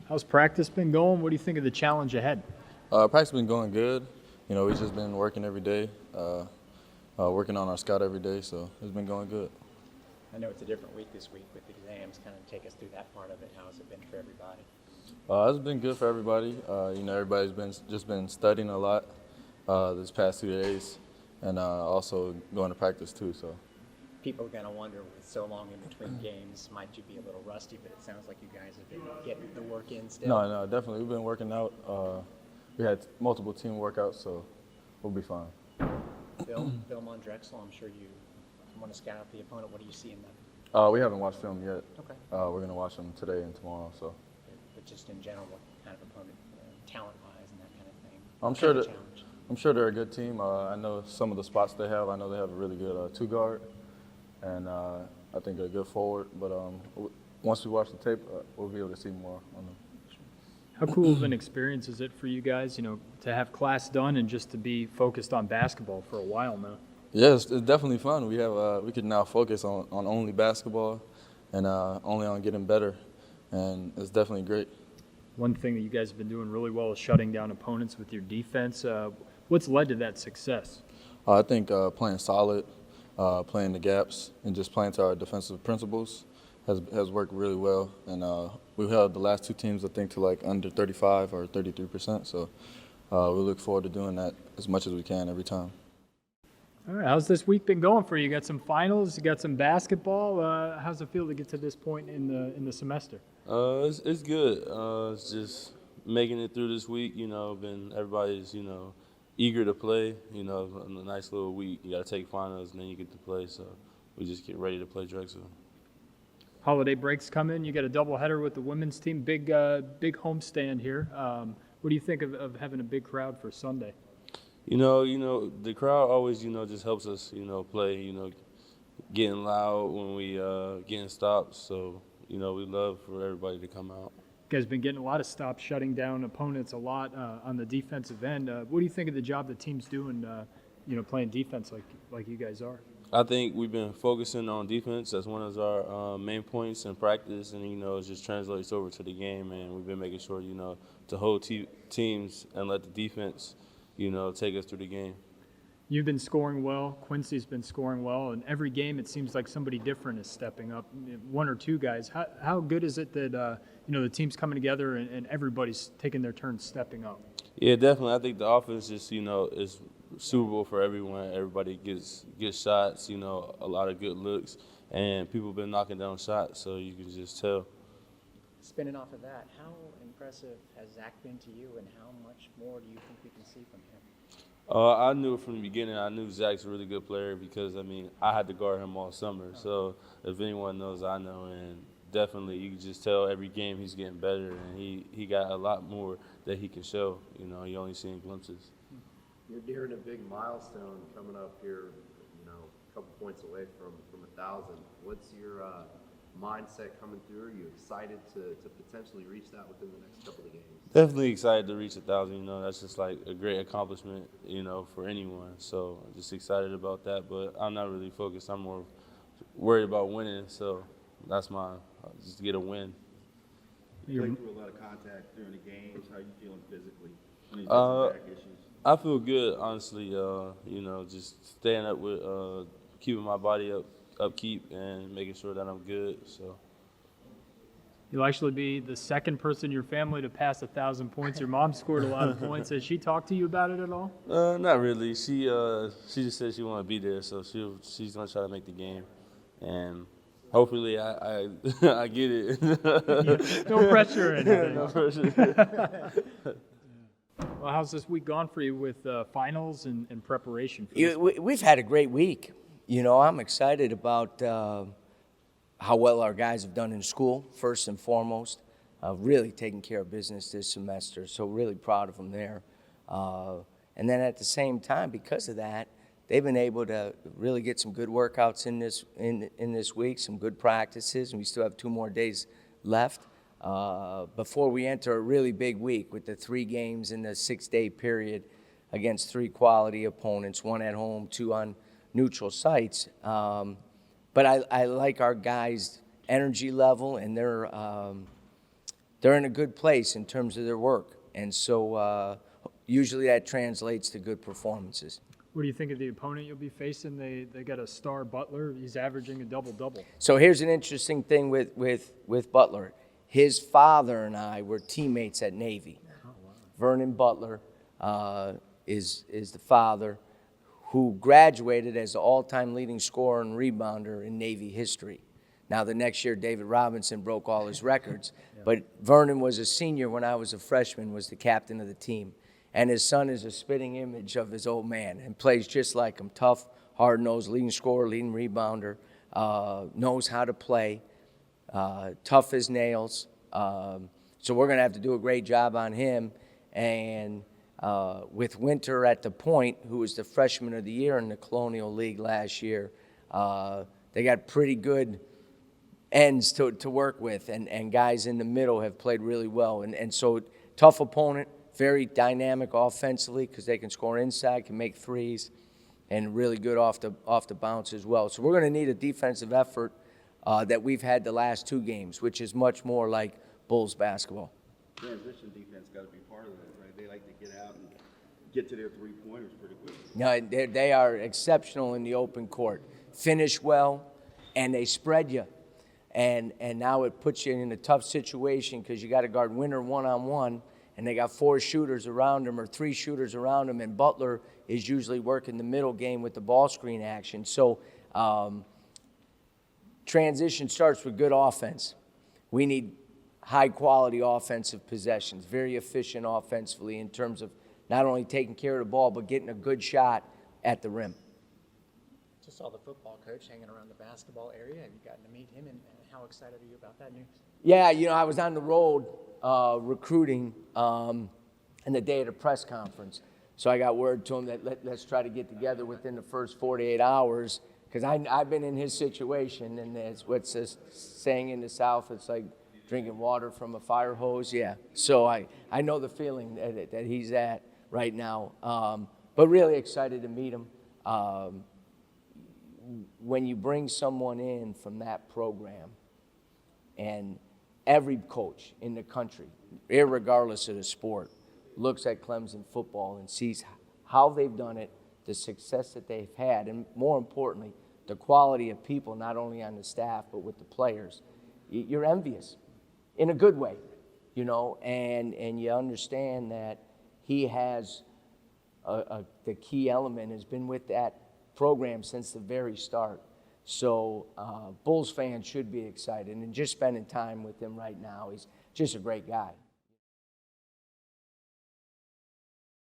How's practice been going? What do you think of the challenge ahead? Practice been going good. We've just been working every day, working on our scout every day, so it's been going good. I know it's a different week this week with exams. Kind of take us through that part of it. How has it been for everybody? It's been good for everybody. Everybody's been studying a lot this past 2 days, and also going to practice too. So People are going to wonder, with so long in between games, might you be a little rusty? But it sounds like you guys have been getting the work in still. no, definitely we've been working out. We had multiple team workouts, so we'll be fine. Bill Mondrexel, I'm sure you want to scout out the opponent. What do you see in them? We haven't watched film yet. Okay. We're going to watch them today and tomorrow. So But just in general, what kind of opponent, talent-wise and that kind of thing? I'm sure they're a good team. I know some of the spots they have. I know they have a really good two-guard, and I think a good forward. But once we watch the tape, we'll be able to see more on them. How cool of an experience is it for you guys, to have class done and just to be focused on basketball for a while now? Yes, it's definitely fun. We can now focus on only basketball and only on getting better, and it's definitely great. One thing that you guys have been doing really well is shutting down opponents with your defense. What's led to that success? I think playing solid, playing the gaps, and just playing to our defensive principles has worked really well. And we've held the last two teams, I think, to like under 35 or 33%. So we look forward to doing that as much as we can every time. All right, how's this week been going for you? You got some finals, you got some basketball. How's it feel to get to this point in the semester? It's good. It's just making it through this week. Everybody's eager to play. A nice little week. You got to take finals and then you get to play. So we just get ready to play Drexel. Holiday breaks come in. You got a doubleheader with the women's team. Big homestand here. What do you think of having a big crowd for Sunday? The crowd always, just helps us, play, getting loud when we getting stops. So, we love for everybody to come out. You guys been getting a lot of stops, shutting down opponents a lot on the defensive end. What do you think of the job the team's doing, playing defense like you guys are? I think we've been focusing on defense. That's one of our main points in practice, and, it just translates over to the game. And we've been making sure, to hold teams and let the defense take us through the game. You've been scoring well. Quincy's been scoring well. And every game it seems like somebody different is stepping up, one or two guys. How good is it that, the team's coming together and everybody's taking their turn stepping up? Yeah, definitely. I think the offense just, is suitable for everyone. Everybody gets shots, a lot of good looks. And people have been knocking down shots, so you can just tell. Spinning off of that, how impressive has Zach been to you, and how much more do you think we can see from him? I knew from the beginning. I knew Zach's a really good player because, I had to guard him all summer. So if anyone knows, I know. And definitely you can just tell every game he's getting better, and he got a lot more that he can show. You only seen glimpses. You're nearing a big milestone coming up here, a couple points away from 1,000. What's your mindset coming through? Are you excited to potentially reach that within the next couple of games? Definitely excited to reach 1,000. That's just like a great accomplishment, for anyone. So I'm just excited about that. But I'm not really focused. I'm more worried about winning. So that's mine. Just get a win. You played through a lot of contact during the games. How are you feeling physically? Any back issues? I feel good, honestly. Just staying up with keeping my body upkeep and making sure that I'm good. So You'll actually be the second person in your family to pass 1,000 points. Your mom scored a lot of points. Has she talked to you about it at all? Not really. She just said she want to be there, so she's gonna try to make the game, and hopefully I I get it. No pressure or anything. No pressure. Well, how's this week gone for you with finals and preparation? For We've had a great week. I'm excited about how well our guys have done in school, first and foremost. Really taking care of business this semester, so really proud of them there. And then at the same time, because of that, they've been able to really get some good workouts in this week, some good practices, and we still have 2 more days left before we enter a really big week with the 3 games in the 6-day period against 3 quality opponents, 1 at home, 2 on neutral sites. But I like our guys' energy level and their they're in a good place in terms of their work. And so usually that translates to good performances. What do you think of the opponent you'll be facing? They got a star Butler. He's averaging a double-double. So here's an interesting thing with Butler. His father and I were teammates at Navy. Vernon Butler is the father who graduated as the all-time leading scorer and rebounder in Navy history. Now, the next year, David Robinson broke all his records, but Vernon was a senior when I was a freshman, was the captain of the team. And his son is a spitting image of his old man and plays just like him. Tough, hard-nosed, leading scorer, leading rebounder, knows how to play, tough as nails. So we're going to have to do a great job on him. And with Winter at the point, who was the freshman of the year in the Colonial League last year, they got pretty good ends to work with, and guys in the middle have played really well. And so tough opponent, very dynamic offensively because they can score inside, can make threes, and really good off the bounce as well. So we're going to need a defensive effort that we've had the last two games, which is much more like Bulls basketball. Transition defense got to be part of that, right? They like to get out and get to their three-pointers pretty quickly. No, they are exceptional in the open court. Finish well, and they spread you. And now it puts you in a tough situation because you got to guard Winter one-on-one, and they got 4 shooters around him or 3 shooters around him, and Butler is usually working the middle game with the ball screen action. So transition starts with good offense. We need high-quality offensive possessions, very efficient offensively in terms of not only taking care of the ball, but getting a good shot at the rim. Just saw the football coach hanging around the basketball area. Have you gotten to meet him, and how excited are you about that news? Yeah, I was on the road recruiting and the day of the press conference. So I got word to him that let's try to get together within the first 48 hours because I've been in his situation, and it's what's this saying in the South, it's like drinking water from a fire hose. Yeah, so I know the feeling that he's at right now, but really excited to meet him. When you bring someone in from that program, and every coach in the country, irregardless of the sport, looks at Clemson football and sees how they've done it, the success that they've had, and more importantly, the quality of people, not only on the staff, but with the players, you're envious in a good way, and you understand that he has the key element has been with that program since the very start. So Bulls fans should be excited, and just spending time with him right now, he's just a great guy.